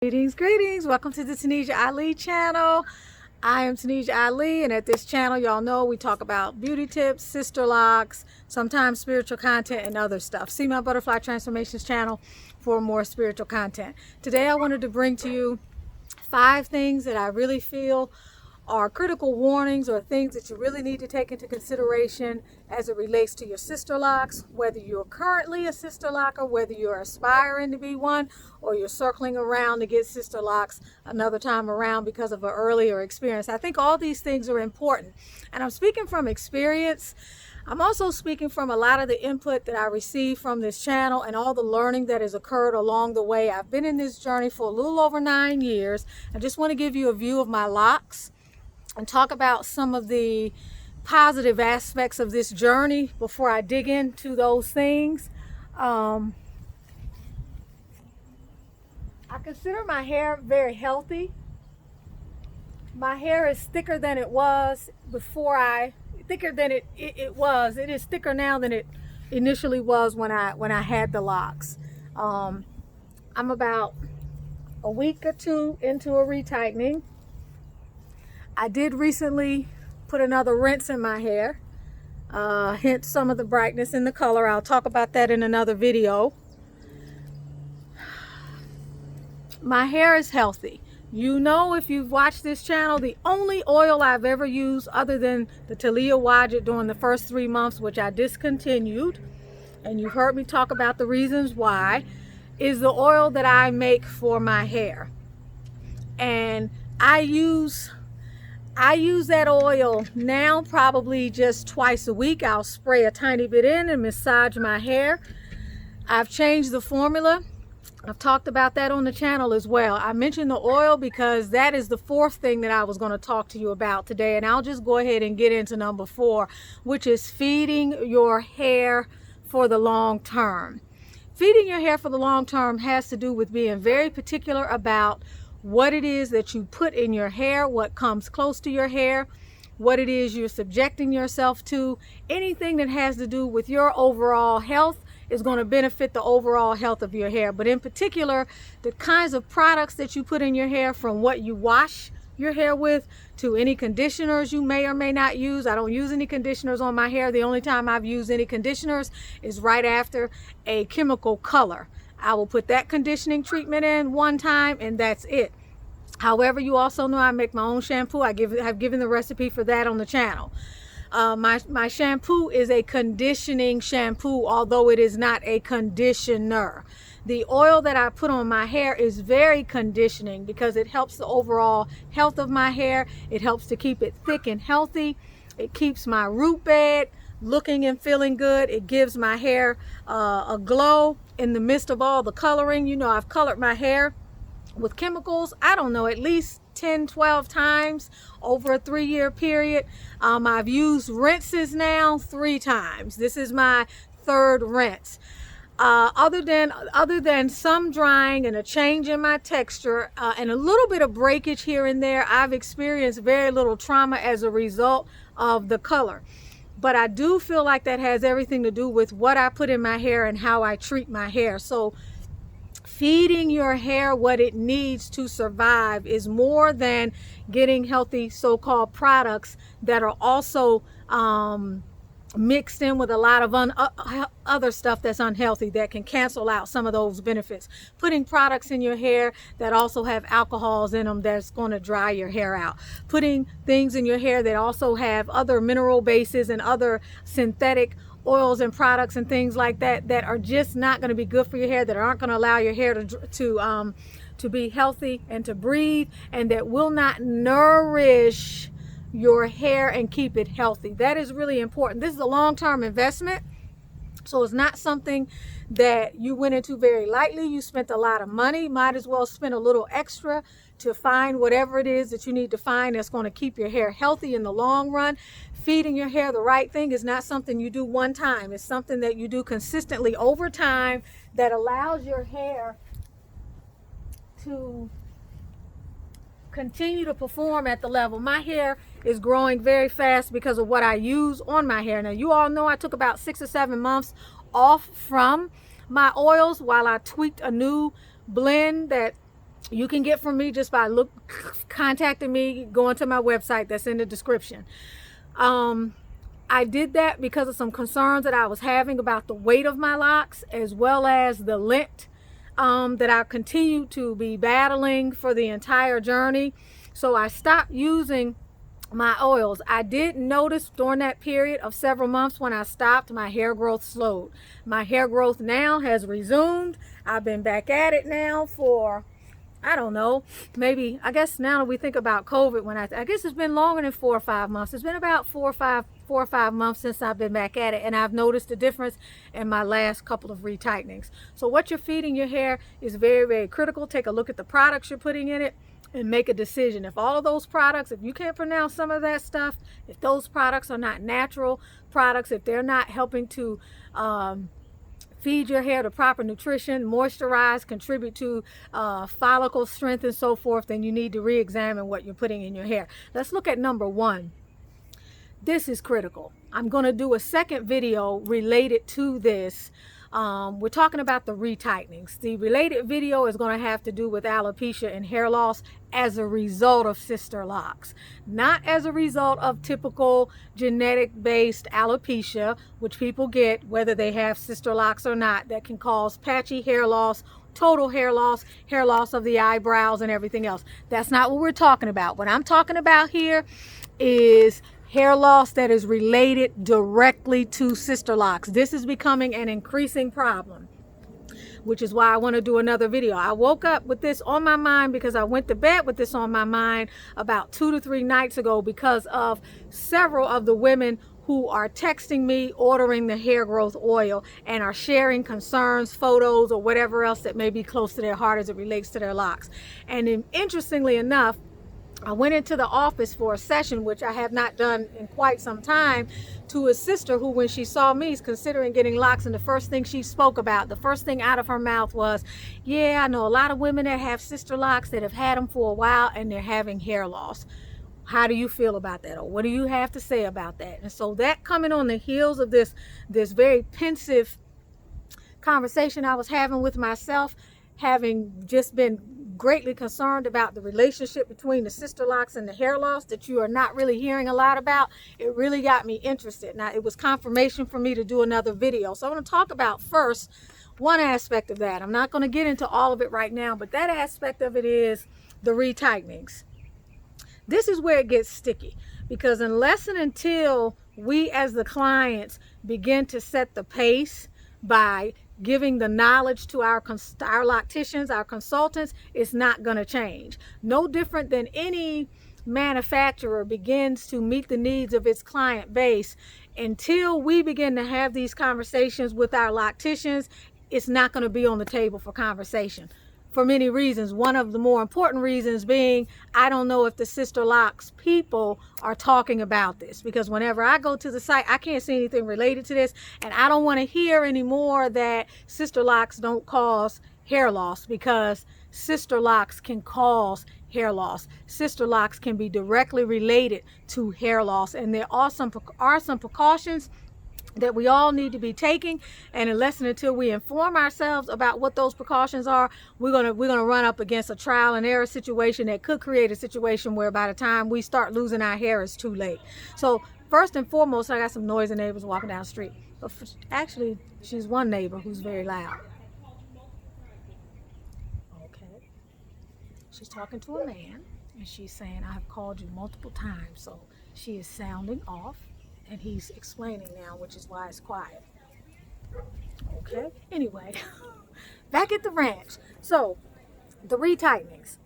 Greetings. Welcome to the Tanisha Ali channel. I am Tanisha Ali, and at this channel, y'all know we talk about beauty tips, sister locks, sometimes spiritual content, and other stuff. See my Butterfly Transformations channel for more spiritual content. Today, I wanted to bring to you 5 things that I really feel are critical warnings or things that you really need to take into consideration as it relates to your sister locks, whether you're currently a sister locker, whether you're aspiring to be one, or you're circling around to get sister locks another time around because of an earlier experience. I think all these things are important, and I'm speaking from experience. I'm also speaking from a lot of the input that I received from this channel and all the learning that has occurred along the way. I've been in this journey for a little over 9 years. I just want to give you a view of my locks and talk about some of the positive aspects of this journey before I dig into those things. I consider my hair very healthy. My hair is thicker than it was thicker than it was. It is thicker now than it initially was when I had the locks. I'm about a week or 2 into a retightening. I did recently put another rinse in my hair, hence some of the brightness in the color. I'll talk about that in another video. My hair is healthy. You know, if you've watched this channel, the only oil I've ever used other than the Talia Wadjet during the first 3 months, which I discontinued, and you've heard me talk about the reasons why, is the oil that I make for my hair. And I use that oil now probably just twice a week. I'll spray a tiny bit in and massage my hair. I've changed the formula. I've talked about that on the channel as well. I mentioned the oil because that is the 4th thing that I was going to talk to you about today. And I'll just go ahead and get into number 4, which is feeding your hair for the long term. Feeding your hair for the long term has to do with being very particular about what it is that you put in your hair, what comes close to your hair, what it is you're subjecting yourself to. Anything that has to do with your overall health is going to benefit the overall health of your hair. But in particular, the kinds of products that you put in your hair, from what you wash your hair with to any conditioners you may or may not use. I don't use any conditioners on my hair. The only time I've used any conditioners is right after a chemical color. I will put that conditioning treatment in one time and that's it. However, you also know I make my own shampoo. I've given the recipe for that on the channel. My shampoo is a conditioning shampoo, although it is not a conditioner. The oil that I put on my hair is very conditioning because it helps the overall health of my hair. It helps to keep it thick and healthy. It keeps my root bed looking and feeling good. It gives my hair a glow in the midst of all the coloring. You know, I've colored my hair with chemicals, I don't know, at least 10-12 times over a 3-year period. I've used rinses now 3 times. This is my 3rd rinse. Other than some drying and a change in my texture and a little bit of breakage here and there, I've experienced very little trauma as a result of the color. But I do feel like that has everything to do with what I put in my hair and how I treat my hair. So feeding your hair what it needs to survive is more than getting healthy so-called products that are also mixed in with a lot of other stuff that's unhealthy that can cancel out some of those benefits. Putting products in your hair that also have alcohols in them that's going to dry your hair out. Putting things in your hair that also have other mineral bases and other synthetic oils and products and things like that that are just not going to be good for your hair, that aren't going to allow your hair to be healthy and to breathe, and that will not nourish your hair and keep it healthy. That is really important. This is a long-term investment, so it's not something that you went into very lightly. You spent a lot of money. Might as well spend a little extra to find whatever it is that you need to find that's going to keep your hair healthy in the long run. Feeding your hair the right thing is not something you do one time. It's something that you do consistently over time that allows your hair to continue to perform at the level. My hair is growing very fast because of what I use on my hair. Now, you all know I took about 6 or 7 months off from my oils while I tweaked a new blend that you can get from me just by contacting me, going to my website that's in the description. I did that because of some concerns that I was having about the weight of my locks, as well as the lint that I continue to be battling for the entire journey. So I stopped using my oils. I did notice during that period of several months when I stopped, my hair growth slowed. My hair growth now has resumed. I've been back at it now for, I don't know, maybe, I guess now that we think about COVID, when I guess it's been longer than 4 or 5 months. It's been about 4 or 5 months since I've been back at it, and I've noticed a difference in my last couple of retightenings. So what you're feeding your hair is very, very critical. Take a look at the products you're putting in it and make a decision. If all of those products, if you can't pronounce some of that stuff, if those products are not natural products, if they're not helping to feed your hair the proper nutrition, moisturize, contribute to follicle strength and so forth, then you need to re-examine what you're putting in your hair. Let's look at number 1. This is critical. I'm going to do a second video related to this. We're talking about the retightenings. The related video is going to have to do with alopecia and hair loss as a result of Sisterlocks, not as a result of typical genetic-based alopecia, which people get whether they have Sisterlocks or not, that can cause patchy hair loss, total hair loss of the eyebrows and everything else. That's not what we're talking about. What I'm talking about here is hair loss that is related directly to Sisterlocks. This is becoming an increasing problem, which is why I want to do another video. I woke up with this on my mind because I went to bed with this on my mind about 2 to 3 nights ago because of several of the women who are texting me ordering the hair growth oil and are sharing concerns, photos, or whatever else that may be close to their heart as it relates to their locks. And interestingly enough, I went into the office for a session, which I have not done in quite some time, to a sister who, when she saw me, is considering getting locks, and the first thing she spoke about, the first thing out of her mouth was, yeah, I know a lot of women that have Sisterlocks that have had them for a while and they're having hair loss. How do you feel about that? Or what do you have to say about that? And so that, coming on the heels of this very pensive conversation I was having with myself, having just been greatly concerned about the relationship between the Sisterlocks and the hair loss that you are not really hearing a lot about, it really got me interested. Now, it was confirmation for me to do another video. So I'm going to talk about first one aspect of that. I'm not going to get into all of it right now, but that aspect of it is the retightenings. This is where it gets sticky, because unless and until we as the clients begin to set the pace by giving the knowledge to our locticians, our consultants, it's not going to change. No different than any manufacturer begins to meet the needs of its client base. Until we begin to have these conversations with our locticians, it's not going to be on the table for conversation. For many reasons. One of the more important reasons being, I don't know if the Sisterlocks people are talking about this, because whenever I go to the site, I can't see anything related to this, and I don't want to hear anymore that Sisterlocks don't cause hair loss, because Sisterlocks can cause hair loss. Sisterlocks can be directly related to hair loss, and there are some precautions that we all need to be taking, and unless and until we inform ourselves about what those precautions are, we're gonna run up against a trial and error situation that could create a situation where by the time we start losing our hair, it's too late. So first and foremost, I got some noisy neighbors walking down the street, but actually she's one neighbor who's very loud. Okay, she's talking to a man and she's saying, I have called you multiple times. So she is sounding off, and he's explaining now, which is why it's quiet. Okay, anyway, back at the ranch. So, the retightenings.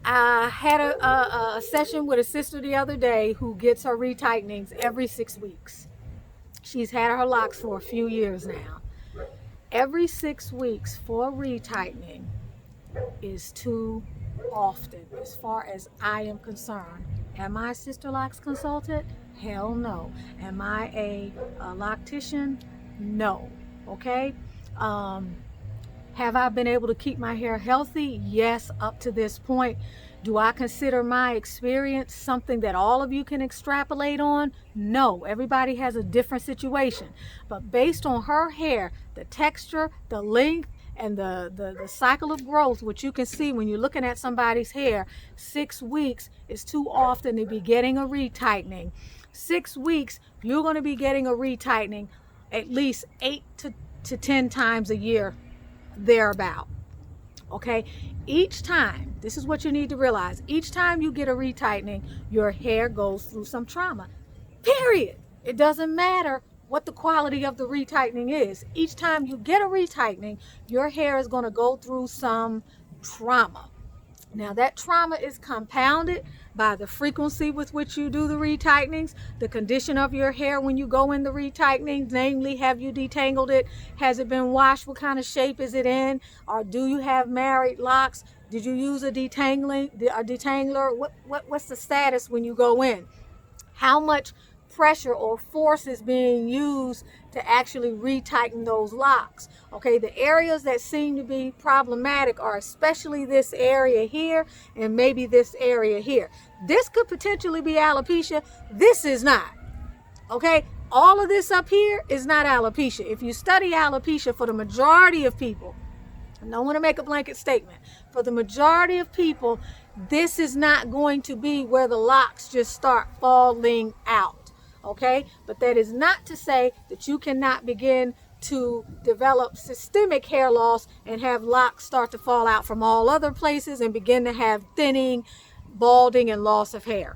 I had a session with a sister the other day who gets her retightenings every 6 weeks. She's had her locks for a few years now. Every 6 weeks for retightening is too often, as far as I am concerned. Am I a Sisterlocks consultant? Hell no. Am I a loctician? No. Okay. Have I been able to keep my hair healthy? Yes, up to this point. Do I consider my experience something that all of you can extrapolate on? No. Everybody has a different situation. But based on her hair, the texture, the length, And the cycle of growth, which you can see when you're looking at somebody's hair, 6 weeks is too often to be getting a retightening. 6 weeks, you're going to be getting a retightening at least 8 to 10 times a year, thereabout. Okay, each time, this is what you need to realize, each time you get a retightening, your hair goes through some trauma, period. It doesn't matter what the quality of the retightening is. Each time you get a retightening, your hair is going to go through some trauma. Now that trauma is compounded by the frequency with which you do the retightenings, the condition of your hair when you go in the retightening, namely, have you detangled it? Has it been washed? What kind of shape is it in? Or do you have married locks? Did you use a detangler? What's the status when you go in? How much pressure or force is being used to actually retighten those locks? Okay, the areas that seem to be problematic are especially this area here and maybe this area here. This could potentially be alopecia. This is not. Okay, all of this up here is not alopecia. If you study alopecia, for the majority of people, I don't want to make a blanket statement, for the majority of people, this is not going to be where the locks just start falling out. Okay, but that is not to say that you cannot begin to develop systemic hair loss and have locks start to fall out from all other places and begin to have thinning, balding, and loss of hair.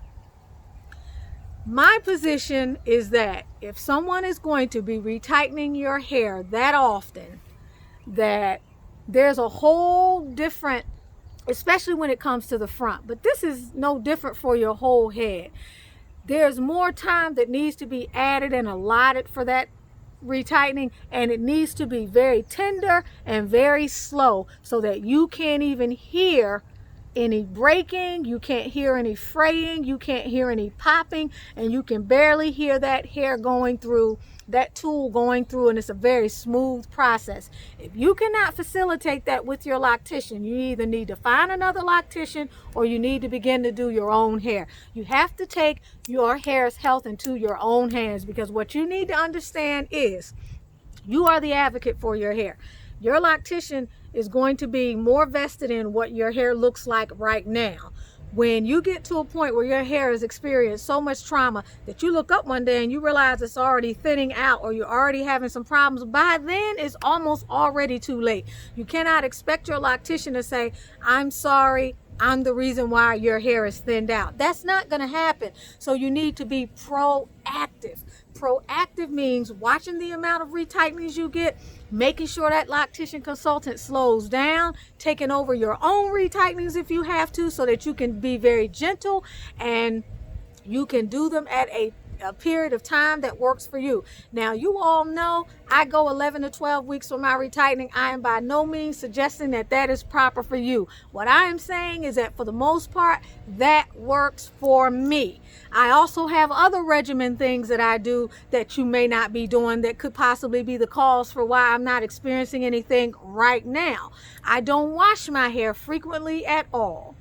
My position is that if someone is going to be retightening your hair that often, that there's a whole different, especially when it comes to the front, but this is no different for your whole head. There's more time that needs to be added and allotted for that retightening, and it needs to be very tender and very slow so that you can't even hear any breaking, you can't hear any fraying, you can't hear any popping, and you can barely hear that hair going through, that tool going through, and it's a very smooth process. If you cannot facilitate that with your loctician, you either need to find another loctician or you need to begin to do your own hair. You have to take your hair's health into your own hands, because what you need to understand is you are the advocate for your hair. Your loctician is going to be more vested in what your hair looks like right now. When you get to a point where your hair has experienced so much trauma that you look up one day and you realize it's already thinning out, or you're already having some problems, by then it's almost already too late. You cannot expect your loctician to say, I'm sorry, I'm the reason why your hair is thinned out. That's not going to happen. So you need to be proactive. Proactive means watching the amount of retightenings you get, making sure that loctician consultant slows down, taking over your own retightenings if you have to, so that you can be very gentle and you can do them at a period of time that works for you. Now, you all know I go 11 to 12 weeks for my retightening. I am by no means suggesting that that is proper for you. What I am saying is that for the most part, that works for me. I also have other regimen things that I do that you may not be doing that could possibly be the cause for why I'm not experiencing anything right now. I don't wash my hair frequently at all.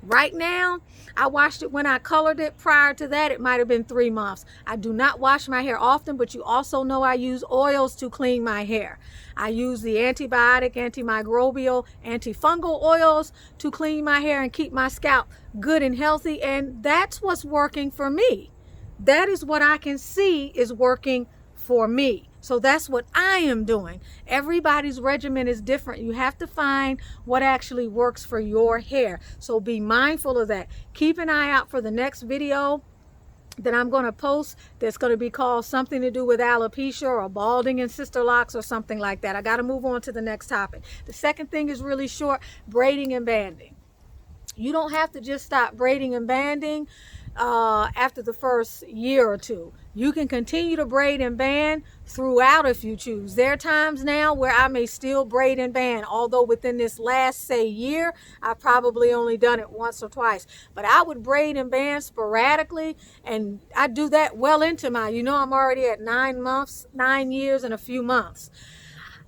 Right now, I washed it when I colored it. Prior to that, it might have been 3 months. I do not wash my hair often, but you also know I use oils to clean my hair. I use the antibiotic, antimicrobial, antifungal oils to clean my hair and keep my scalp good and healthy, and that's what's working for me. That is what I can see is working for me. So that's what I am doing. Everybody's regimen is different. You have to find what actually works for your hair. So be mindful of that. Keep an eye out for the next video that I'm going to post that's going to be called something to do with alopecia or balding and Sisterlocks or something like that. I got to move on to the next topic. The second thing is really short: braiding and banding. You don't have to just stop braiding and banding after the first year or two. You can continue to braid and band throughout if you choose. There are times now where I may still braid and band, although within this last, say, year, I've probably only done it once or twice. But I would braid and band sporadically, and I do that well into my, I'm already at 9 months, 9 years and a few months.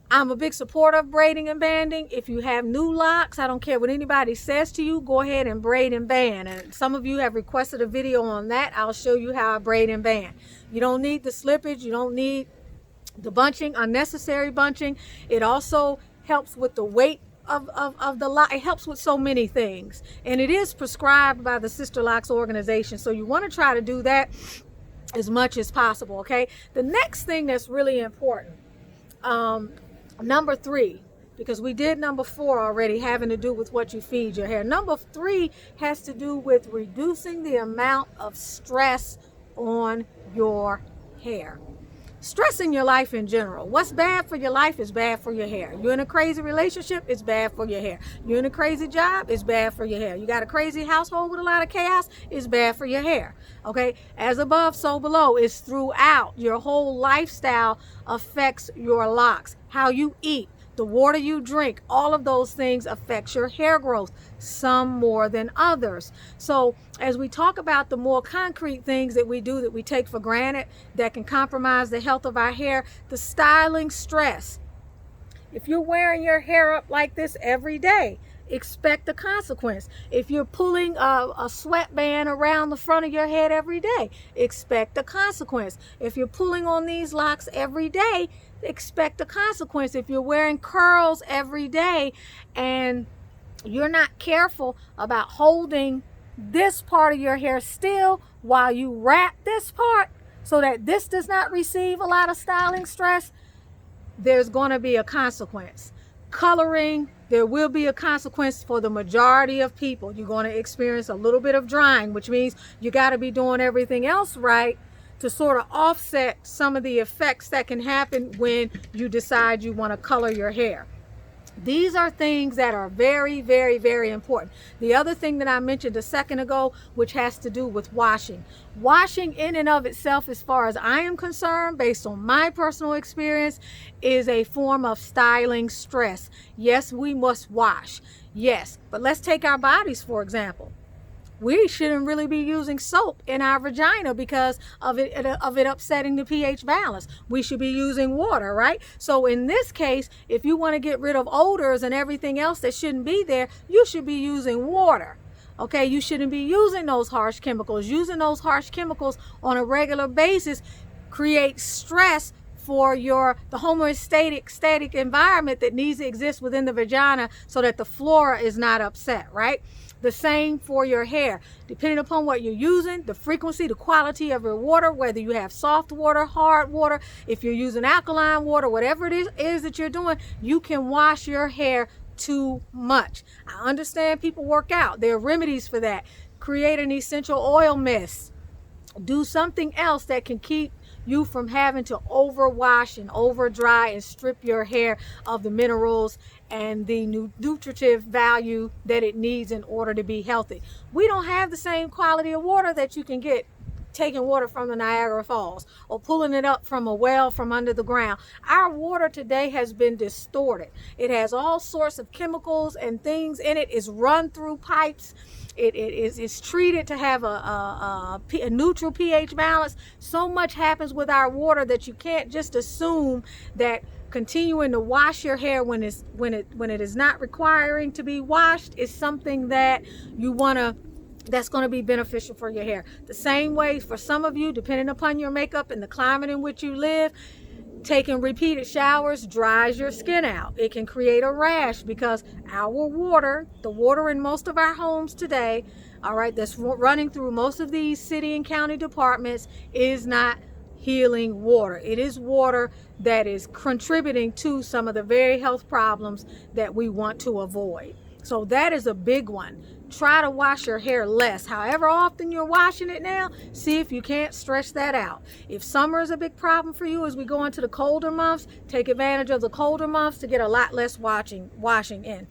I'm a big supporter of braiding and banding. If you have new locks, I don't care what anybody says to you, go ahead and braid and band. And some of you have requested a video on that. I'll show you how I braid and band. You don't need the slippage. You don't need the bunching, unnecessary bunching. It also helps with the weight of the lock. It helps with so many things, and it is prescribed by the Sisterlocks organization, so you want to try to do that as much as possible. Okay, the next thing that's really important, number 3, because we did number 4 already, having to do with what you feed your hair. Number 3 has to do with reducing the amount of stress on your hair. Stress in your life in general. What's bad for your life is bad for your hair. You're in a crazy relationship, it's bad for your hair. You're in a crazy job, it's bad for your hair. You got a crazy household with a lot of chaos, it's bad for your hair. Okay, as above, so below. It's throughout. Your whole lifestyle affects your locks. How you eat, the water you drink, all of those things affects your hair growth, some more than others. So as we talk about the more concrete things that we do that we take for granted that can compromise the health of our hair, the styling stress. If you're wearing your hair up like this every day, expect the consequence. If you're pulling a sweatband around the front of your head every day, expect the consequence. If you're pulling on these locks every day, expect the consequence. If you're wearing curls every day and you're not careful about holding this part of your hair still while you wrap this part so that this does not receive a lot of styling stress, there's going to be a consequence. Coloring, there will be a consequence for the majority of people. You're going to experience a little bit of drying, which means you got to be doing everything else right to sort of offset some of the effects that can happen when you decide you want to color your hair. These are things that are very, very, very important. The other thing that I mentioned a second ago, which has to do with washing. Washing in and of itself, as far as I am concerned, based on my personal experience, is a form of styling stress. Yes, we must wash. Yes, but let's take our bodies, for example. We shouldn't really be using soap in our vagina because of it upsetting the pH balance. We should be using water, right? So in this case, if you want to get rid of odors and everything else that shouldn't be there, you should be using water. Okay, you shouldn't be using those harsh chemicals. Using those harsh chemicals on a regular basis creates stress for the homeostatic environment that needs to exist within the vagina so that the flora is not upset, right? The same for your hair. Depending upon what you're using, the frequency, the quality of your water, whether you have soft water, hard water, if you're using alkaline water, whatever it is that you're doing, you can wash your hair too much. I understand people work out. There are remedies for that. Create an essential oil mist. Do something else that can keep you from having to overwash and over dry and strip your hair of the minerals and the nutritive value that it needs in order to be healthy. We don't have the same quality of water that you can get taking water from the Niagara Falls or pulling it up from a well from under the ground. Our water today has been distorted. It has all sorts of chemicals and things in it. It's run through pipes. It's treated to have a neutral pH balance. So much happens with our water that you can't just assume that continuing to wash your hair when it is not requiring to be washed is something that that's going to be beneficial for your hair. The same way for some of you, depending upon your makeup and the climate in which you live, taking repeated showers dries your skin out. It can create a rash because our water, the water in most of our homes today, all right, that's running through most of these city and county departments, is not healing water. It is water that is contributing to some of the very health problems that we want to avoid. So that is a big one. Try to wash your hair less. However often you're washing it now, see if you can't stretch that out. If summer is a big problem for you as we go into the colder months, take advantage of the colder months to get a lot less washing in.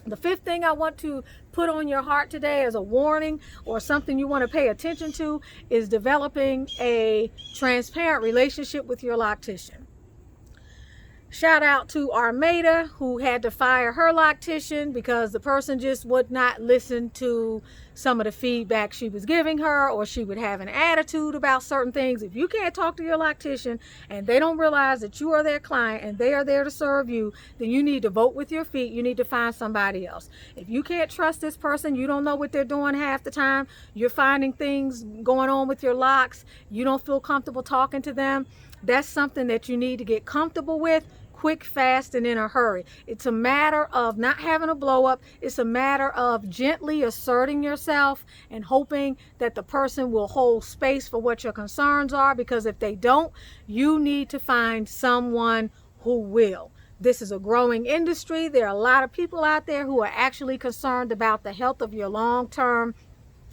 The fifth thing I want to put on your heart today as a warning or something you want to pay attention to is developing a transparent relationship with your loctician. Shout out to Armada, who had to fire her loctician because the person just would not listen to some of the feedback she was giving her, or she would have an attitude about certain things. If you can't talk to your loctician and they don't realize that you are their client and they are there to serve you, then you need to vote with your feet. You need to find somebody else. If you can't trust this person, you don't know what they're doing half the time, you're finding things going on with your locks, you don't feel comfortable talking to them, that's something that you need to get comfortable with. quick, fast, and in a hurry. It's a matter of not having a blow up. It's a matter of gently asserting yourself and hoping that the person will hold space for what your concerns are, because if they don't, you need to find someone who will. This is a growing industry. There are a lot of people out there who are actually concerned about the health of your long-term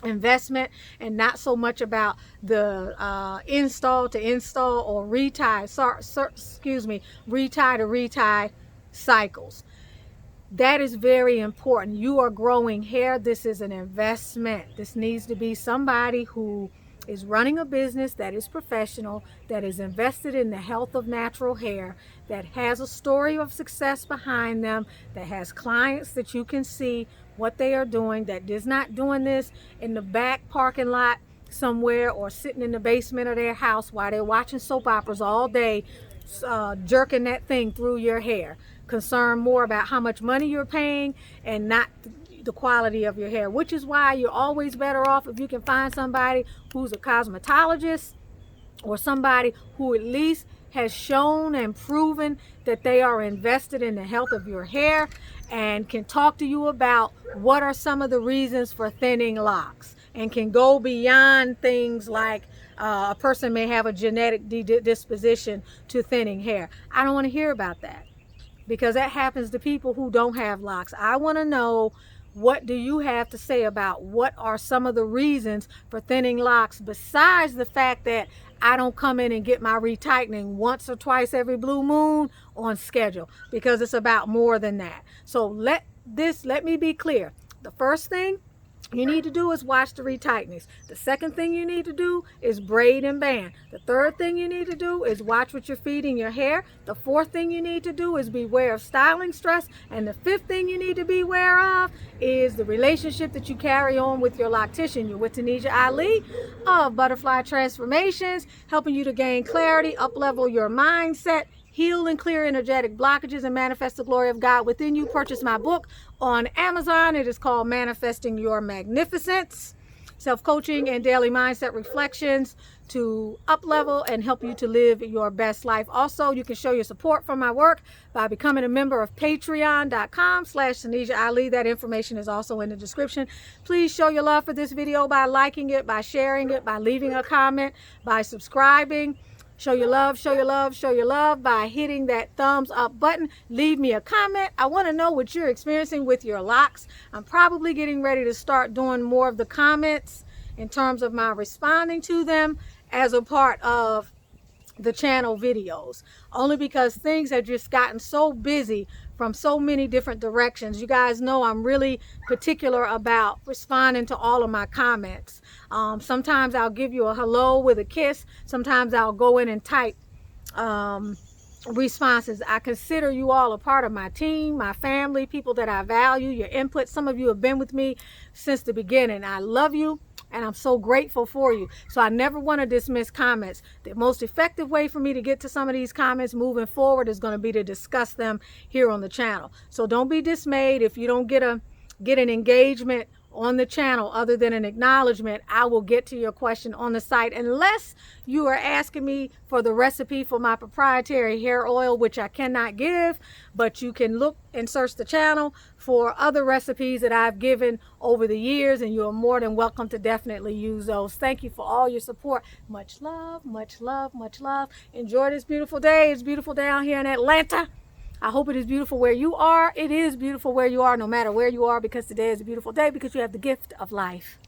investment and not so much about the install to install or retie to retie cycles. That is very important. You are growing hair. This is an investment. This needs to be somebody who is running a business that is professional, that is invested in the health of natural hair, that has a story of success behind them, that has clients that you can see what they are doing, that is not doing this in the back parking lot somewhere or sitting in the basement of their house while they're watching soap operas all day, jerking that thing through your hair. Concerned more about how much money you're paying and not the quality of your hair, which is why you're always better off if you can find somebody who's a cosmetologist or somebody who at least has shown and proven that they are invested in the health of your hair and can talk to you about what are some of the reasons for thinning locks, and can go beyond things like a person may have a genetic disposition to thinning hair. I don't want to hear about that, because that happens to people who don't have locks. I want to know, what do you have to say about what are some of the reasons for thinning locks, besides the fact that I don't come in and get my retightening once or twice every blue moon on schedule, because it's about more than that. So let me be clear. The first thing you need to do is watch the retightenings. The second thing you need to do is braid and band. The third thing you need to do is watch what you're feeding your hair. The fourth thing you need to do is beware of styling stress. And the fifth thing you need to be aware of is the relationship that you carry on with your loctician. You're with Tanisha Ali of Butterfly Transformations, helping you to gain clarity, up-level your mindset, heal and clear energetic blockages, and manifest the glory of God within you. Purchase my book on Amazon. It is called Manifesting Your Magnificence, Self-Coaching and Daily Mindset Reflections to up-level and help you to live your best life. Also, you can show your support for my work by becoming a member of patreon.com/Tanisha Ali. That information is also in the description. Please show your love for this video by liking it, by sharing it, by leaving a comment, by subscribing. Show your love, show your love, show your love by hitting that thumbs up button. Leave me a comment. I want to know what you're experiencing with your locks. I'm probably getting ready to start doing more of the comments in terms of my responding to them as a part of the channel videos, only because things have just gotten so busy from so many different directions. You guys know I'm really particular about responding to all of my comments. Sometimes I'll give you a hello with a kiss. Sometimes I'll go in and type responses. I consider you all a part of my team, my family, people that I value, your input. Some of you have been with me since the beginning. I love you, and I'm so grateful for you. So I never want to dismiss comments. The most effective way for me to get to some of these comments moving forward is going to be to discuss them here on the channel. So don't be dismayed if you don't get an engagement on the channel other than an acknowledgement. I will get to your question on the site, unless you are asking me for the recipe for my proprietary hair oil, which I cannot give, but you can look and search the channel for other recipes that I've given over the years, and you are more than welcome to definitely use those. Thank you for all your support. Much love, much love, much love. Enjoy this beautiful day. It's beautiful down here in Atlanta. I hope it is beautiful where you are. It is beautiful where you are, no matter where you are, because today is a beautiful day, because you have the gift of life.